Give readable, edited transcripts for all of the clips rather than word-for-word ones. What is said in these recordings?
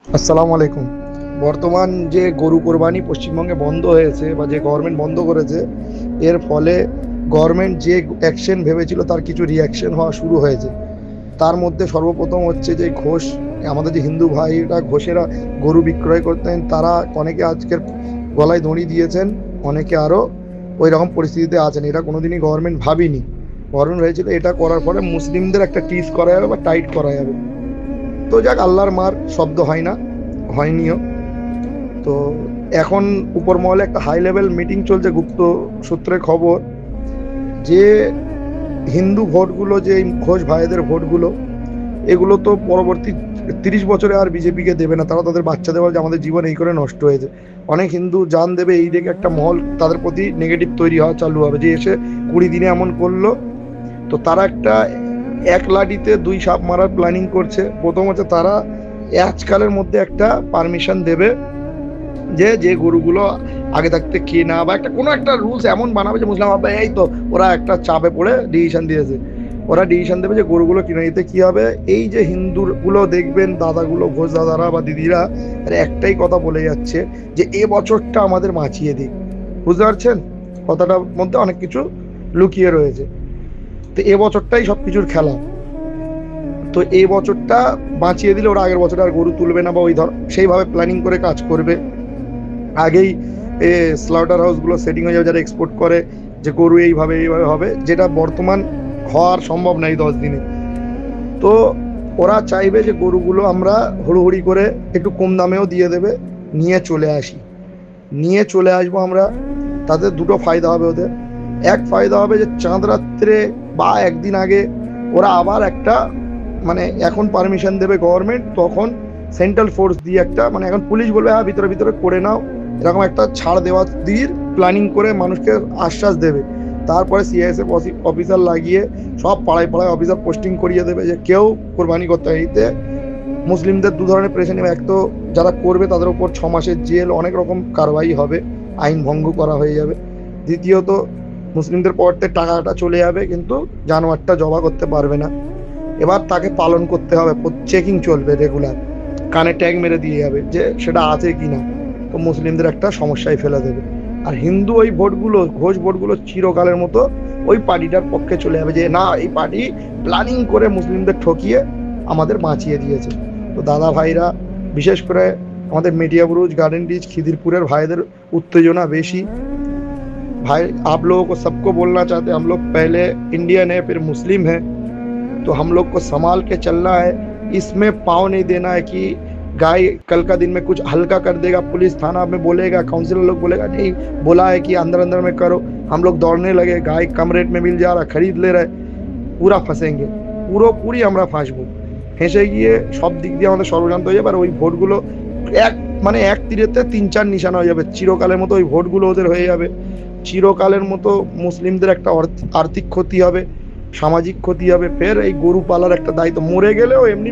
আসসালামু আলাইকুম। বর্তমান যে গরু কোরবানি পশ্চিমবঙ্গে বন্ধ হয়েছে বা যে গভর্নমেন্ট বন্ধ করেছে, এর ফলে গভর্নমেন্ট যে অ্যাকশন ভেবেছিল তার কিছু রিঅ্যাকশন হওয়া শুরু হয়েছে। তার মধ্যে সর্বপ্রথম হচ্ছে যে ঘোষ, আমাদের যে হিন্দু ভাইরা ঘোষেরা গরু বিক্রয় করতেন, তারা অনেকে আজকের গলায় দড়ি দিয়েছেন, অনেকে আরও ওই রকম পরিস্থিতিতে আছেন। এটা কোনোদিনই গভর্নমেন্ট ভাবিনি। গভর্নমেন্ট হয়েছিল এটা করার পরে মুসলিমদের একটা টিজ করা যাবে বা টাইট করা যাবে। তো যাক, আল্লাহর মার শব্দ হয় না, হয়নিও। তো এখন উপর মহলে একটা হাই লেভেল মিটিং চলছে, গুপ্ত সূত্রে খবর, যে হিন্দু ভোটগুলো, যে এই ঘোষ ভাইদের ভোটগুলো, এগুলো তো পরবর্তী 30 বছরে আর বিজেপিকে দেবে না। তারা তাদের বাচ্চাদের বলে যে আমাদের জীবন এই করে নষ্ট হয়েছে। অনেক হিন্দু জান দেবে, এই দেখে একটা মহল তাদের প্রতি নেগেটিভ তৈরি হওয়া চালু হবে, যে এসে 20 দিনে এমন করলো। তো তারা একটা এক লাঠিতে দুই সাপ মারার প্ল্যানিং করছে। প্রথম হচ্ছে তারা আজকালের মধ্যে একটা পারমিশন দেবে যে যে গরুগুলো আগে থাকতে কেনা, বা একটা কোনো একটা রুলস এমন বানাবে যে মুসলিম হবে, এই তো ওরা একটা চাপে পড়ে ডিসিশন দিয়েছে, ওরা ডিসিশন দেবে যে গরুগুলো কিনে নিতে কি হবে। এই যে হিন্দুগুলো দেখবেন, দাদাগুলো, ঘোষ দাদারা বা দিদিরা, এরা একটাই কথা বলে যাচ্ছে যে এ বছরটা আমাদের বাঁচিয়ে দিক। বুঝতে পারছেন? কথাটার মধ্যে অনেক কিছু লুকিয়ে রয়েছে। তো এ বছরটাই সব কিছুর খেলা। তো এই বছরটা বাঁচিয়ে দিলে ওরা আগের বছর আর গরু তুলবে না, বা ওই ধর সেইভাবে প্ল্যানিং করে কাজ করবে। আগেই স্লাউটার হাউসগুলো সেটিং হয়ে যাবে, যারা এক্সপোর্ট করে, যে গরু এইভাবে এইভাবে হবে, যেটা বর্তমান হওয়ার সম্ভব নাই 10 দিনে। তো ওরা চাইবে যে গরুগুলো আমরা হুড়োহুড়ি করে একটু কম দামেও দিয়ে দেবে, নিয়ে চলে আসি, নিয়ে চলে আসবো আমরা। তাতে দুটো ফায়দা হবে ওদের। এক ফায়দা হবে যে চাঁদ রাত্রে বা একদিন আগে ওরা আবার একটা, মানে এখন পারমিশন দেবে গভর্নমেন্ট, তখন সেন্ট্রাল ফোর্স দিয়ে একটা, মানে এখন পুলিশ বলবে হ্যাঁ ভিতরে ভিতরে করে নাও, এরকম একটা ছাড় দেওয়া দিয়ে প্ল্যানিং করে মানুষকে আশ্বাস দেবে। তারপরে সিআইএসএফ অফিসার লাগিয়ে সব পাড়ায় পাড়ায় অফিসার পোস্টিং করিয়ে দেবে যে কেউ কোরবানি করতে হয়। এতে মুসলিমদের দু ধরনের প্রেশার নেবে। এক তো যারা করবে তাদের উপর 6 মাসের জেল, অনেক রকম কারবাই হবে, আইন ভঙ্গ করা হয়ে যাবে। দ্বিতীয়ত মুসলিমদের পকেটে টাকাটা চলে যাবে, কিন্তু জানোয়ারটা জবা করতে পারবে না। এবার তাকে পালন করতে হবে, চেকিং চলবে রেগুলার, কানে ট্যাগ মেরে দিয়ে যাবে যে সেটা আছে কি না। তো মুসলিমদের একটা সমস্যায় ফেলে দেবে। আর হিন্দু ওই ভোটগুলো, ঘোষ ভোটগুলো চিরকালের মতো ওই পার্টিটার পক্ষে চলে যাবে, যে না এই পার্টি প্ল্যানিং করে মুসলিমদের ঠকিয়ে আমাদের বাঁচিয়ে দিয়েছে। তো দাদা ভাইরা, বিশেষ করে আমাদের মিডিয়া বুরুজ, গার্ডেন রিচ, খিদিরপুরের ভাইদের উত্তেজনা বেশি। भाई आप लोगों को सबको बोलना चाहते हैं, हम लोग पहले इंडियन है फिर मुस्लिम है, तो हम लोग को संभाल के चलना है। इसमें पाँव नहीं देना है कि गाय कल का दिन में कुछ हल्का कर देगा, पुलिस थाना में बोलेगा, काउंसिलर लोग बोलेगा नहीं बोला है कि अंदर अंदर में करो, हम लोग दौड़ने लगे, गाय कम रेट में मिल जा रहा, खरीद ले रहे, पूरा फंसेंगे, পুরোপুরি আমরা ফাঁসবো। ফেঁসে গিয়ে সব দিক দিয়ে আমাদের সর্বশান্ত হয়ে যাবে। আর ওই ভোটগুলো এক, মানে এক তীরেতে 3-4 নিশানা হয়ে যাবে। চিরকালের মতো ওই ভোটগুলো ওদের হয়ে যাবে। চিরকালের মতো মুসলিমদের একটা আর্থিক ক্ষতি হবে, সামাজিক ক্ষতি হবে। ফের এই গরু পালার একটা দায়িত্ব, মরে গেলেও এমনি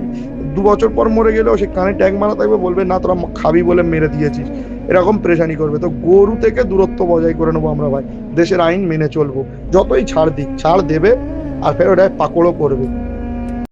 2 বছর পর মরে গেলেও সে কানে ট্যাগ মারা থাকবে, বলবে না তোরা খাবি বলে মেরে দিয়েছিস, এরকম প্রেশানি করবে। তো গরু থেকে দূরত্ব বজায় করে নেবো আমরা ভাই, দেশের আইন মেনে চলবো। যতই ছাড় দিক, ছাড় দেবে, আর ফের ওটায় পাকড়ও করবে।